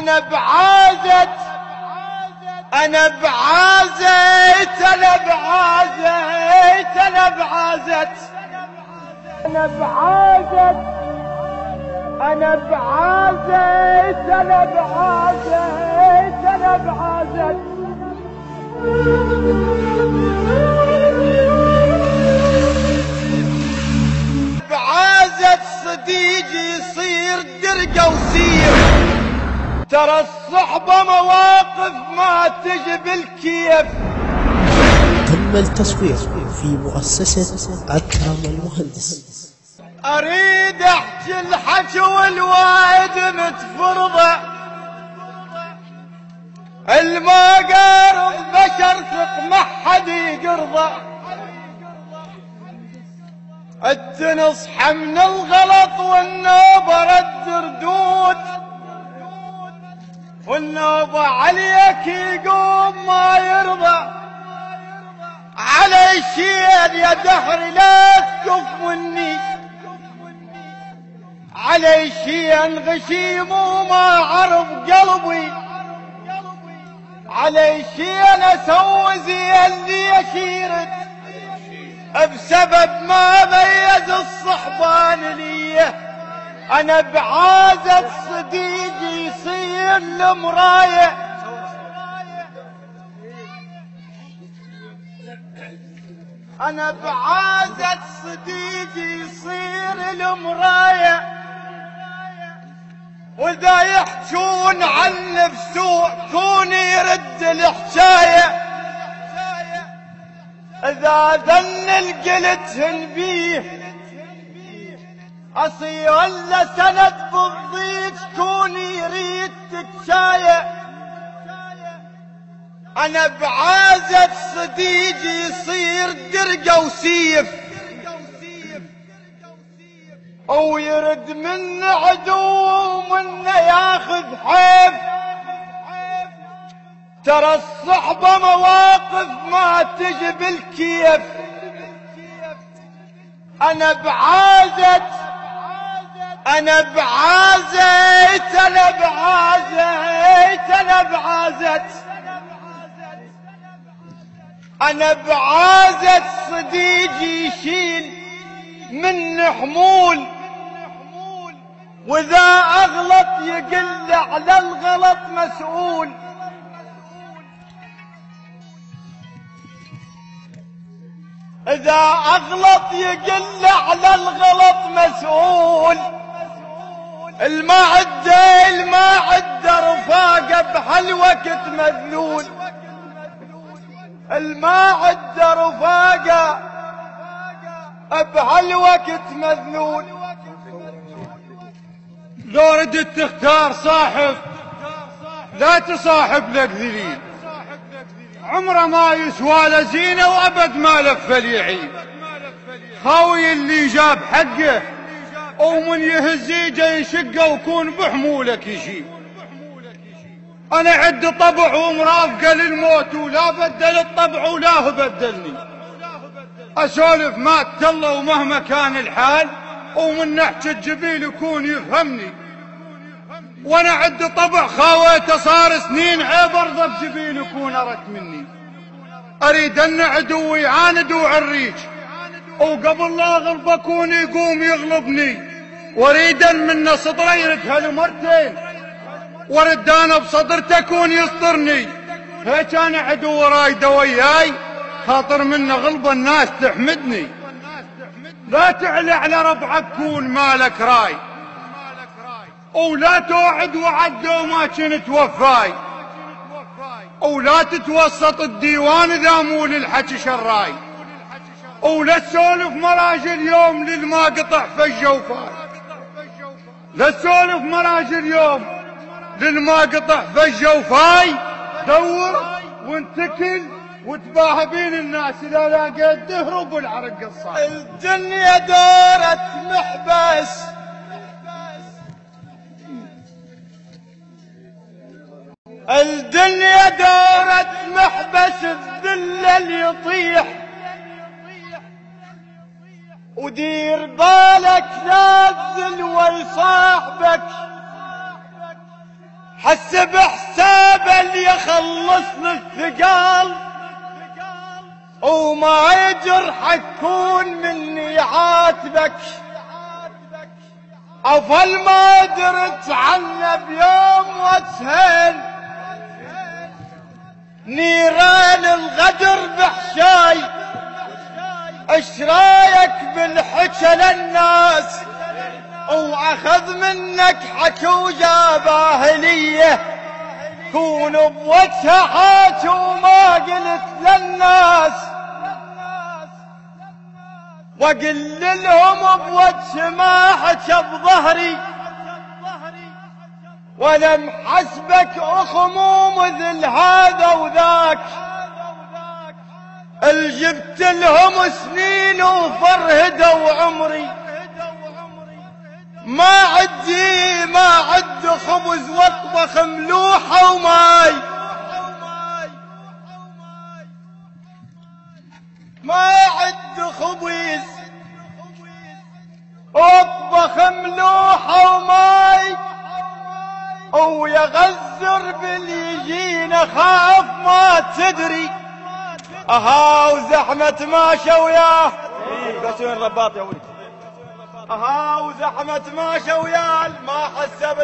أنا بعازت أنا بعازت أنا بعازت أنا بعازت أنا بعازت أنا بعازت أنا بعازت أنا بعازت بعازت صديقي يصير درقة وسير. ترى الصحبة مواقف ما تجي بالكيف. تم التصوير في مؤسسة أكرم المهندس. أريد أحكي الحكي والوايد متفرضة، الما قارض بشر ثق ما حد يقرضه. تنصحى من الغلط والنوبة رد ردود، والنوبة عليك يقوم ما يرضى. علي شيل يا دهري لا تكف مني، علي شيل غشيم وما عرف قلبي، علي شيل اسوي زي اللي اشيرت بسبب ما ميز الصحبان ليه. انا بعازة صديقي يصير المراية، انا بعازة صديقي يصير المراية. واذا يحجون عن نفسه كون يرد الحكاية، اذا ذن القلتهن بيه اصير له سند بالضيج كون يريد تكشاية. انا بعازة صديقي يصير درقة وسيف، او يرد من عدو ومنه ياخذ حيف. ترى الصحبة مواقف ما تجي بالكيف. انا بعازت انا بعازت انا بعازت انا بعازت انا بعازت صديقي يشيل من حمول، واذا اغلط يقل على الغلط مسؤول. اذا اغلط يقل على الغلط مسؤول. المعدة رفاقه بهالوقت مذلول، المعدة رفاقه بهالوقت مذلول. لو ردت تختار صاحب لا تصاحب لك ذليل، عمره ما يسوى له زينه وابد ما لف اليعين. خاوي اللي جاب حقه ومن يهزيجه يشقه وكون بحمولك يشيل. انا عد طبع ومرافقه للموت ولا بدل الطبع ولا هو بدلني. اسولف مات الله ومهما كان الحال، ومن نحكي الجبيل يكون يفهمني. وانا عد طبع خاويته صار سنين عيب ارضى بجبيل يكون ارك مني. اريد ان عدوي يعاند وعريج، وقبل لا اغلب اكون يقوم يغلبني. واريد ان منه صدره يرد هالمرتين، وارد انا بصدرته اكون يسطرني. هيك انا عدو رايده وياي، خاطر منه غلب الناس تحمدني. لا تعلى على ربعك كون مالك راي، ولا توعد وعد وما كنت وفاي، ولا تتوسط الديوان اذا مو للحكي شراي، ولا تسولف مراجل يوم للما قطع فجه وفاي. لا تسولف مراجل يوم للما قطع فجه وفاي. دور وانتكل وتباهى بين الناس اذا لاقيت تهرب والعرق الصاير. الدنيا دورت محبس، الدنيا دورت محبس الذل يطيح. ودير بالك لا تذل ويصاحبك، حسب حساب اللي يخلص الثقال وما يجرحك كون مني عاتبك. أفل ما درت عنه بيوم واسهل نيران الغدر بحشاي. اش رايك بالحكى للناس واخذ منك حكي وجابه ليه كون بوجهه حاج وما قلت للناس وقل لهم بوجه ما حكى بظهري ولم حسبك اخمو مثل هذا وذاك الجبت لهم سنين وفرهدوا عمري ما عد خبز واطبخ ملوحة وماي ما عد خبز واطبخ ملوحة وماي ويغزر باليجين خاف ما تدري اها وزحمة ماشى وياه بس وين رباط يا ولد اها وزحمة ماشى وياه ما حسب